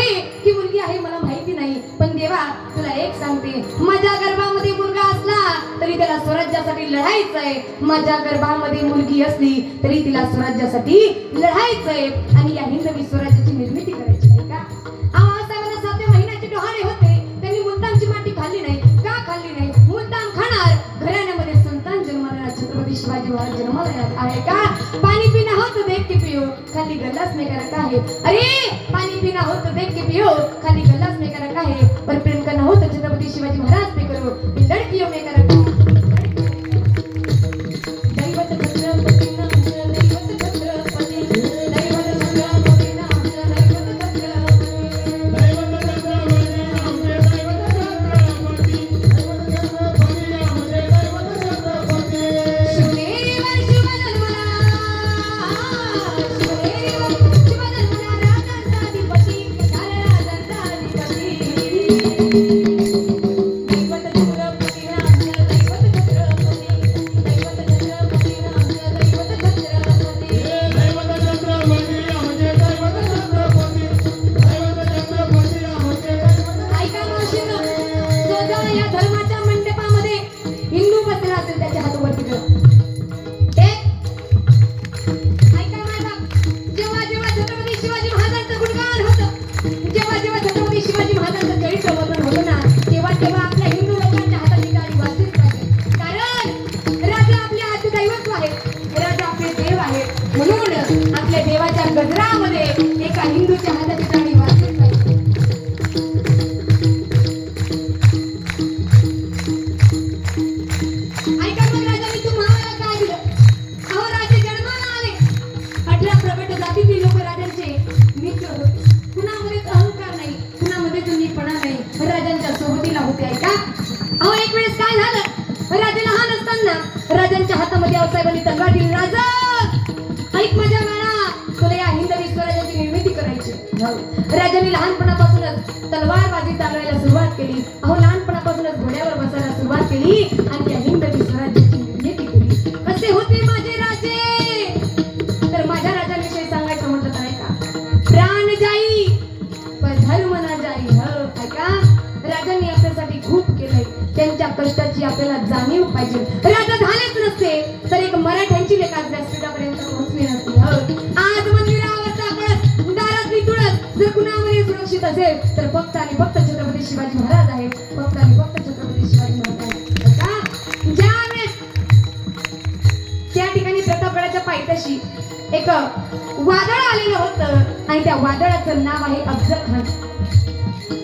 आहे की मुलगी आहे मला माहिती नाही, पण देवा तुला एक सांगते, माझ्या गर्भामध्ये मुलगा असला तरी त्याला स्वराज्यासाठी लढायचंय, माझ्या गर्भामध्ये मुलगी असली तरी तिला स्वराज्यासाठी लढायचंय आणि या हिंदवी स्वराज्याची निर्मिती करायची आहे का? आवासाहेबांना 7व्या महिन्याचे डोहाळे होते, त्यांनी मुलतानची माती खाल्ली नाही का? खाल्ली नाही. मुलतान खाणार, घराण्यामध्ये संतान जन्माला छत्रपती शिवाजी महाराज जन्माला येणार आहे का? पाणी पिना हो तो देख के पियो, खाली गल्लास में कर रखा है. अरे पानी पीना हो तो देख के पियो, खाली गल्लास में कर रखा है, पर प्रेम करना हो तो छत्रपति शिवाजी महाराज पे करो, लड़कियों में कर रखा है. दैवत छत्रपति नाम से, दैवत छत्रपति, दैवत छत्रपति नाम से, दैवत छत्रपति, दैवत छत्रपति नाम से, दैवत छत्रपति, दैवत छत्रपति नाम से, दैवत छत्रपति. शिवनेरी वर शिव जन्मला, शिवनेरी वर शिव जन्मला, राजांचा अधिपती, झाला राजांचा अधिपती. दैवत छत्रपती नाम से, दैवत छत्रपती, दैवत छत्रपती नाम से, दैवत छत्रपती. दैवत छत्रपती आमचे दैवत छत्रपती, दैवत छत्रपती आमचे दैवत. ऐका मावशींनो, जो जेव्हा या धर्माच्या मंडपामध्ये हिंदू बसला असेल त्याच्या हात वरती कर. ऐका मायबाप, जेव्हा जेव्हा छत्रपती शिवाजी महाराजांचं गुणगान होतं, जेव्हा जेव्हा छत्रपती शिवाजी महाराजांचं चरित्र वर्णन होतं ना, तेव्हा तेव्हा आपल्या हिंदू लोकांच्या हाताची टाळी वाजलीच पाहिजे. कारण राजा आपले आद्य दैवत्व आहे, राजा आपले देव आहे, म्हणून आपल्या देवाच्या गजरामध्ये एका हिंदूच्या हाताची टाळी वाजलीच पाहिजे. ऐका मग राजांनी तुम्हाला काय दिलं? अहो राजे जन्माला आले, 18 प्रगट जातीतील लोक राजांचे मित्र होते. कुणामध्येच अहंकार नाही, कुणामध्ये जुनीपणा नाही, राजांच्या सोबतीला होते. ऐका, अहो एक वेळेस काय झालं, राजे लहान असताना राजांच्या हातामध्ये आऊसाहेबांनी तलवार दिली. राजा ऐक माझ्या बाळा, तुला या हिंदवी स्वराज्याची निर्मिती करायची. राजांनी लहानपणापासूनच तलवारबाजी चालवायला सुरुवात केली. अहो लहानपणापासूनच घोड्यावर बसायला सुरुवात केली आणि या हिंदवी स्वराज्याची निर्मिती केली. कसे होते माझे राजे? तर माझ्या राजांविषयी सांगायचं म्हटलं तर ऐका, प्राण जाई पण धर्म ना जाई. हो ऐका, राजांनी आपल्यासाठी खूप केलंय, त्यांच्या कष्टाची आपल्याला जाणीव पाहिजे. राजा झालेच नसते तर एक मराठ्यांची लेख आज व्यासपीठापर्यंत पोहोचली नसती. हो आज मंदिरावरचा कळस, दारातली तुळस जर कुणामध्ये सुरक्षित असेल तर फक्त आणि फक्त छत्रपती शिवाजी महाराज आहेत, फक्त आणि फक्त छत्रपती शिवाजी महाराज आहेत. का ज्यावेळेस त्या ठिकाणी प्रतापगडाच्या पायथ्याशी एक वादळ आलेलं होतं आणि त्या वादळाचं नाव आहे अफजल खान.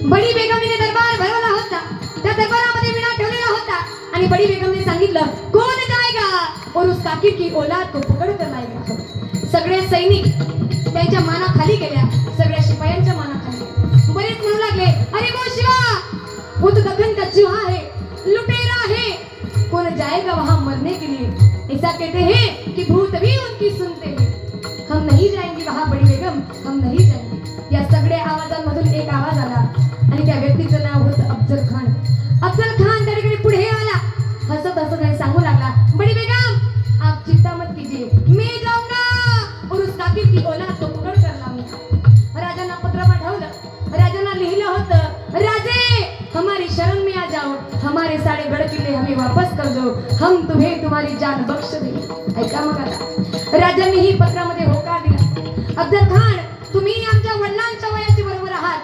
बडी बेगमने दरबार भरवला होता, त्या दरबारामध्ये विणा ठेवलेला होता आणि बडी बेगमने सांगितलं, कोण जाएगा और उस काकीर की औलाद को पकड़ कर लाएगा. सगळे सैनिक त्यांच्या मानाखाली गेल्या, सगळ्या शिपायांच्या मानाखाली गेल्या. बरेच म्हणू लागले, अरे वो शिवा, वो तो दखन का चूहा है, लुटेरा है, कौन जाएगा वहां मरने के लिए. ऐसा कहते हैं कि भूत भी उनकी सुनते हैं. हम नहीं जाएंगे वहां बड़ी बेगम, हम नहीं जाएंगे. या सगळ्या आवाजांमधून एक आवाज आला आणि त्या व्यक्तीचं नाव होतं अफजल खान. अफजल खान त्या ठिकाणी पुढे आला, हसत हसत आणि सांगू लागला, बड़ी बेगम आप चिंता मत कीजिए, मैं जाऊंगा और उस काकीर की औलाद को पकड़ कर लाऊंगा. राजांना पत्र पाठवलं, राजांना लिहिलं होतं, राजे हमारी शरण में आ जाओ, हमारे सारे गढ़ किले हमें वापस कर दो, हम तुम्हें तुम्हारी जान बख्श देंगे. ऐका मग आता, राजांनी ही पत्रामध्ये होकार दिला, अफजल खान तुम्ही आमच्या वडिलांच्या वयाचे बरोबर आहात,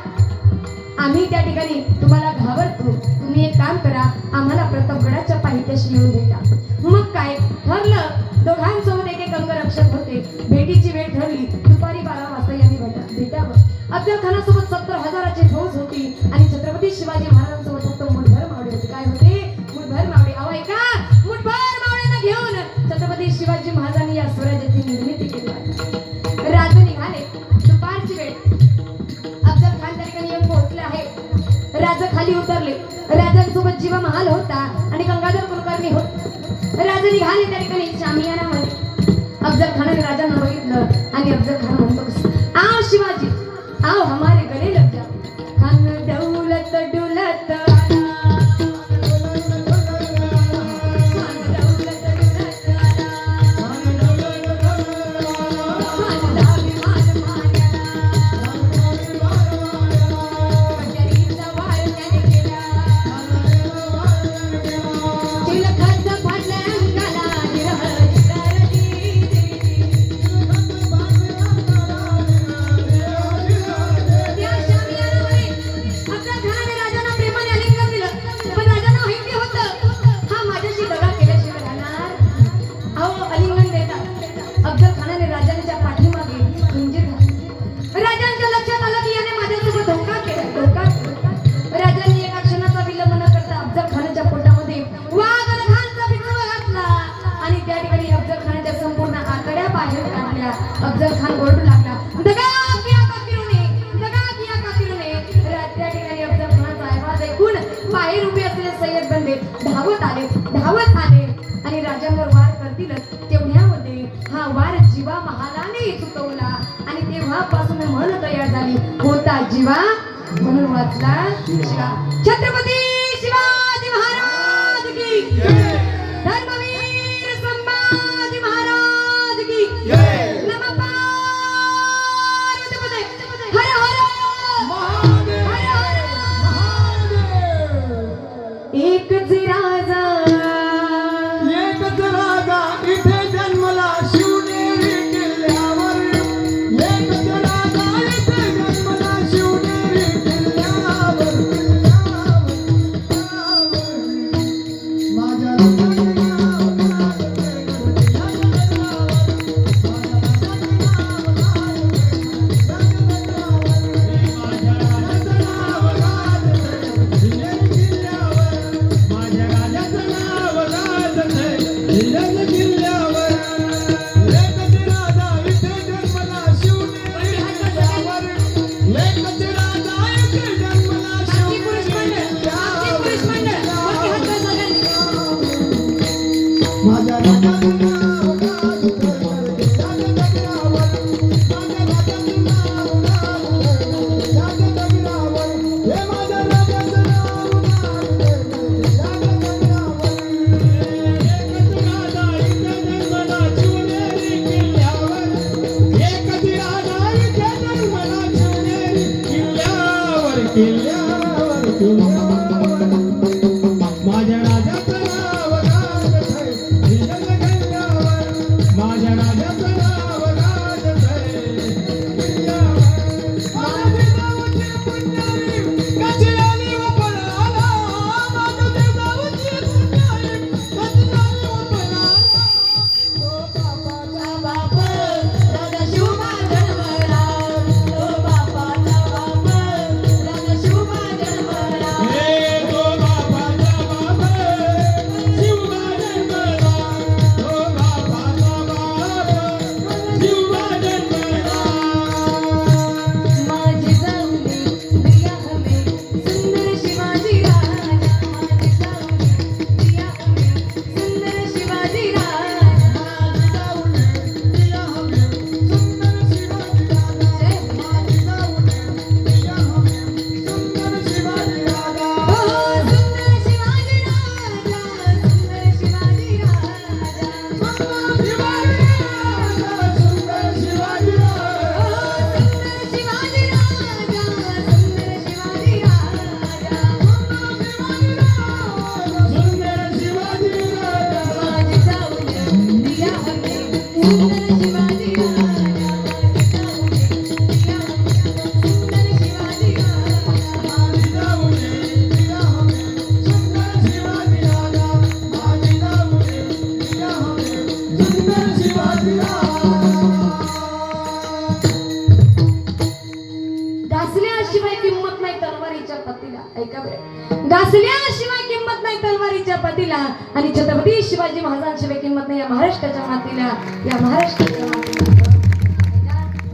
आम्ही त्या ठिकाणी तुम्हाला घाबरतो, तुम्ही एक काम करा, आम्हाला प्रतापगडाच्या पायथ्याशी येऊन भेटा. मग काय ठरलं, दोघांसोबत एक एक अंगरक्षक होते. भेटीची वेळ ठरली, दुपारी 12 वाजता यांनी भेटावं. अफजल खानासोबत 70,000ची फौज होती आणि छत्रपती शिवाजी महाराजांसोबत फक्त मुठभर मावळे होते. काय होते? मुठभर मावळे. अहो ऐका, मुठभर मावळ्यांना घेऊन छत्रपती शिवाजी महाराजांनी या स्वराज्याची निर्मिती केली. राजे निघाले, दुपारची वेळ, अफजल खान त्या ठिकाणी येऊन पोहोचले आहे. राजा खाली उतरले, राजांसोबत जीवा महाल होता आणि गंगाधर कुलकर्णी होते. राजे निघाले त्या ठिकाणी शामियानामध्ये. अफजल खानाने राजांना बघितलं आणि अफजल खान म्हणतो, आओ शिवाजी, आओ हमारे गले लग जाओ. खान दौलत डुलत राजांमध्ये धावत आले आणि राजांवर वार करतीलच तेवढ्यामध्ये हा वार जीवा महालाने चुकवला आणि तेव्हापासून म्हण तयार झाली होता जीवा म्हणून वाचला शिवा. छत्रपती शिवाजी महाराज की धर्मवीर संभाजी महाराज की नमः पार्वती हर हर एकच राजा इथे जन्मला शिवनेरी किल्ल्यावर. एकच राजा इथे जन्मला शिवनेरी किल्ल्यावर. माझ्या राजाचं नाव गाजतंय शिवनेरी किल्ल्यावर. एकच राजा इथे जन्मला शिवनेरी किल्ल्यावर. एकच राजा इथे जन्मला शिवनेरी किल्ल्यावर. माझ्या राजाचं नाव गाजतंय राजा दगडावर. माझ्या राजाचं नाव गाजतंय राजा दगडावर. हे माझ्या राजाचं नाव गाजतंय राजा दगडावर. एकच राजा इथे जन्मला शिवनेरी किल्ल्यावर. एकच राजा इथे जन्मला शिवनेरी किल्ल्यावर. माझ्या राजाचं नाव गाजतंय किल्ल्यावर. माझ्या राजाचं नाव गाजतंय किल्ल्यावर. माझ्या जिजाऊची पुण्यारी कशी आली व पळाला. माझ्या जिजाऊची पुण्यारी कशी आली व पळाला. तो बापाचा बाप राजा शिवबा जन्मला तो बापाचा बाप राजा शिवबा जन्मला हे तो बापाचा बाप शिवबा जन्मला. तो बापाचा बाप शिवबा जन्मला. माझी जाऊली प्रिया हमे सुंदर शिवाजी राजा. माझी जाऊली प्रिया हमे सुंदर शिवाजी राजा. माझी जाऊले प्रिया हमे सुंदर शिवाजी राजा. माझी जाऊले प्रिया हमे सुंदर शिवाजी राजा. हो सुंदर शिवाजी राजा सुंदर शिवाजी राजा. सुंदर शिवाजी राजा. सुंदर शिवाजी हो राजा. सुंदर शिवाजी राजा सुंदर शिवाजी राजा. सुंदर शिवाजी राजा. माझी जाऊली प्रिया हमे सुंदर शिवाजी राजा. माझी जाऊली प्रिया हमे सुंदर शिवाजी राजा. माझी जाऊले प्रिया हमे सुंदर शिवाजी राजा. माझी जाऊले प्रिया हमे सुंदर शिवाजी राजा. घासल्याशिवाय किंमत नाही तलवारीच्या पतीला. ऐका बरं, घासल्याशिवाय किंमत नाही तलवारीच्या पतीला आणि छत्रपती शिवाजी महाराजांशिवाय किंमत नाही या महाराष्ट्राच्या मातीला. या महाराष्ट्राच्या मातीला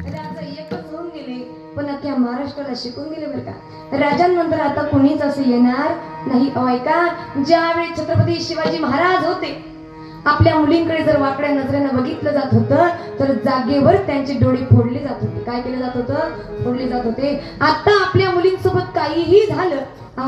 राजा एकच होऊन गेले पण अख्ख्या महाराष्ट्राला शिकून गेले बरं का. राजांनंतर आता कोणीच असं येणार नाही. ऐका, ज्यावेळी छत्रपती शिवाजी महाराज होते आपल्या मुलींकडे जर वाकड्या नजरेनं बघितलं जात होतं तर जागेवर त्यांचे डोळे फोडले जात होते. काय केलं जात होतं? फोडले जात होते. आता आपल्या मुलींसोबत काहीही झालं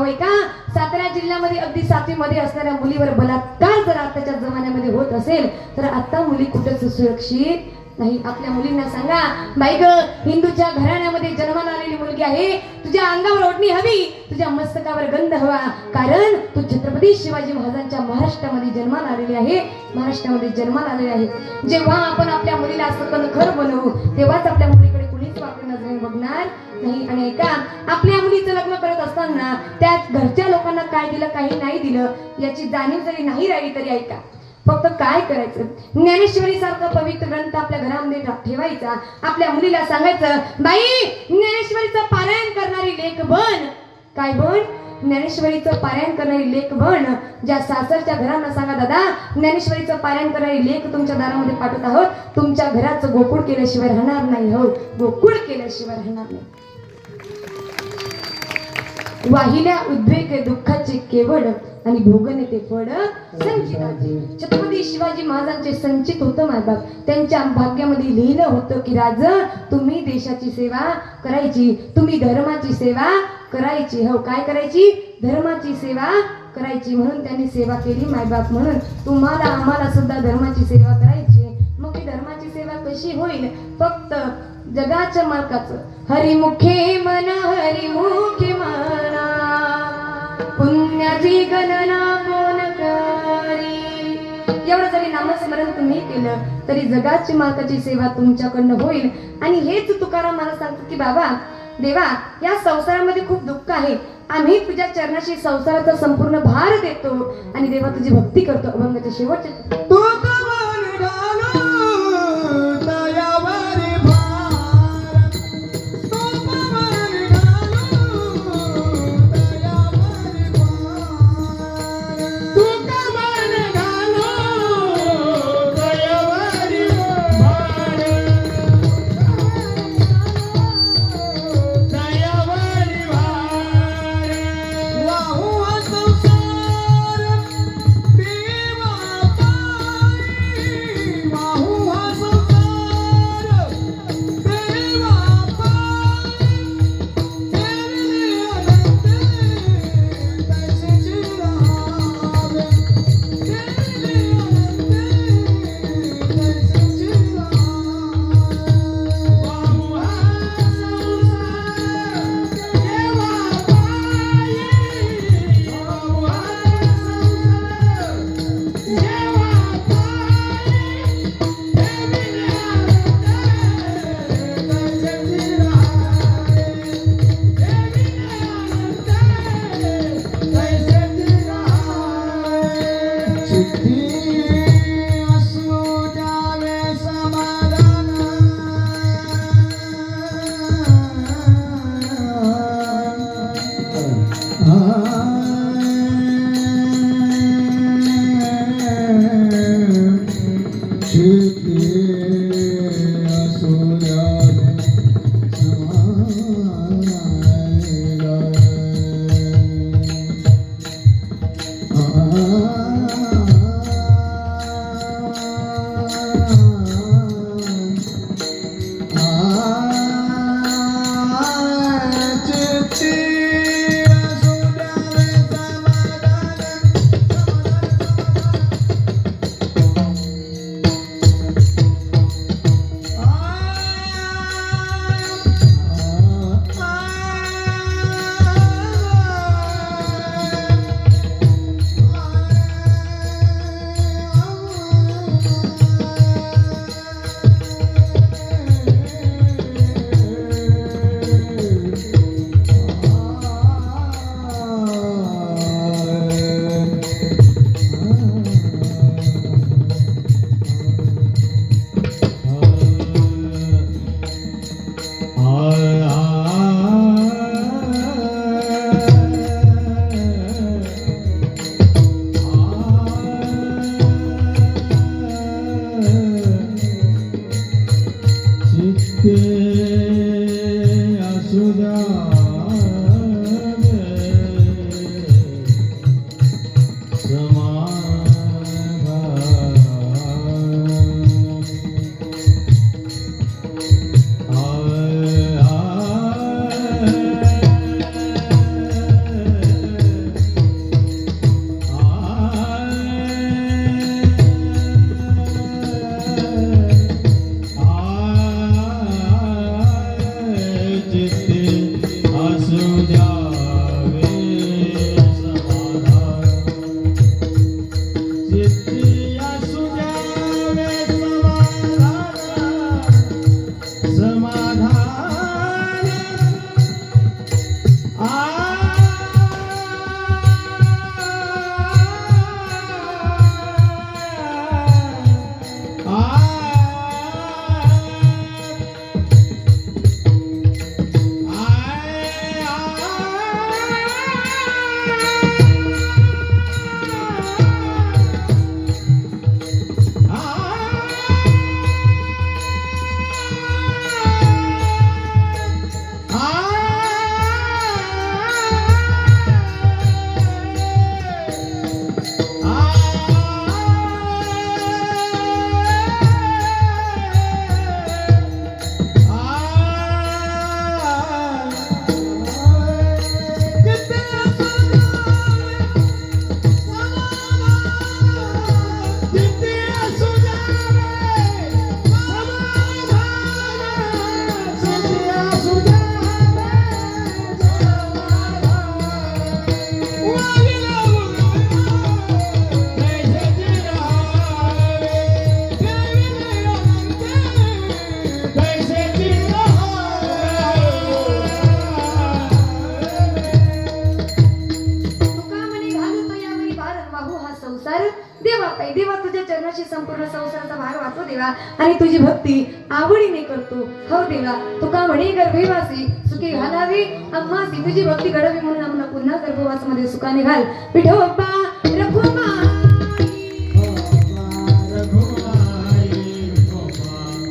ऐका, सातारा जिल्ह्यामध्ये अगदी 7वी मध्ये असणाऱ्या मुलीवर बलात्कार जर आताच्या जमान्यामध्ये होत असेल तर आता मुली कुठेच सुरक्षित नाही. आपल्या मुलींना सांगा, बाई ग, हिंदूच्या घराण्यामध्ये जन्माला आलेली मुलगी आहे, तुझ्या अंगावर ओढणी हवी, तुझ्या मस्तकावर गंध हवा, कारण तू छत्रपती शिवाजी महाराजांच्या महाराष्ट्रामध्ये जन्माला आलेली आहे. महाराष्ट्रामध्ये जन्माला आलेली आहे. जेव्हा आपण आपल्या मुलीला असं कणखर बनवू तेव्हाच आपल्या मुलीकडे कुणीच वाकड्या नजरेने बघणार नाही. आणि ऐका, आपल्या मुलीचं लग्न करत असताना त्या घरच्या लोकांना काय दिलं काही नाही दिलं याची जाणीव जरी नाही राहिली तरी ऐका, फक्त काय करायचं, ज्ञानेश्वरी सारखा पवित्र ग्रंथ आपल्या घरामध्ये ठेवायचा. आपल्या मुलीला सांगायचं, बाई ज्ञानेश्वरीचं पारायण करणारी लेक बन. काय बन? ज्ञानेश्वरीचं पारायण करणारी लेक बन. ज्या सासरच्या घरांना सांगा, दादा ज्ञानेश्वरीचं पारायण करणारी लेक तुमच्या दारामध्ये पाठवत आहोत, तुमच्या घराचं गोकुळ केल्याशिवाय राहणार नाही. हो, गोकुळ केल्याशिवाय राहणार नाही. वाहिल्या उद्वेग दुःखाचे केवळ आणि भोगन येते फळ संचिताचे. छत्रपती शिवाजी महाराजांचे संचित होतं मायबाप. त्यांच्या भाग्यामध्ये लिहिलं होतं की राज तुम्ही देशाची सेवा करायची, तुम्ही धर्माची सेवा करायची. हो काय करायची? धर्माची सेवा करायची. म्हणून त्यांनी सेवा केली मायबाप. म्हणून तुम्हाला आम्हाला सुद्धा धर्माची सेवा करायची. मग ती धर्माची सेवा कशी होईल? फक्त जगाच्या मालकाचं हरिमुखे म्हणा, हरिमुखे म्हणा, पुण्याची गणना कोण करी. एवढं जरी नामस्मरण तुम्ही केलं तरी जगाची मालकाची सेवा तुमच्याकडनं होईल. आणि हेच तुकाराम मला सांगतो की बाबा देवा या संसारामध्ये खूप दुःख आहे, आम्ही तुझ्या चरणाशी संसाराचा संपूर्ण भार देतो आणि देवा तुझी भक्ती करतो. अभंगाच्या शेवटचे तू कमल घालू दयावरी भार, तू कमल घालू दयावरी भार, तू कमल घालू दयावरी भार, दयावरी भार. वाहू हा संसार देवा पायी, वाहू हा संसार देवा पायी, तेरले अनंते तैसीची राहावे, तेरले अनंते तैसीची राहावे. वाहू हा संसार देवा पायी, वाहू हा संसार देवा पायी, तेरले अनंते तैसीची राहावे, तेरले अनंते तैसीची राहावे. चित्ती असू द्यावे समाधान, चित्ती असू द्यावे कुटुंबाची संपूर्ण संसाराचा भार वाचो देवा आणि तुझी भक्ती आवडीने करतो हो देवा तुका म्हणे गर्भवासी सुखी घालावी अम्मासी तुझी भक्ती घडवी म्हणून आम्हाला पुन्हा गर्भवासामध्ये सुखाने घाल विठोबा रघुमा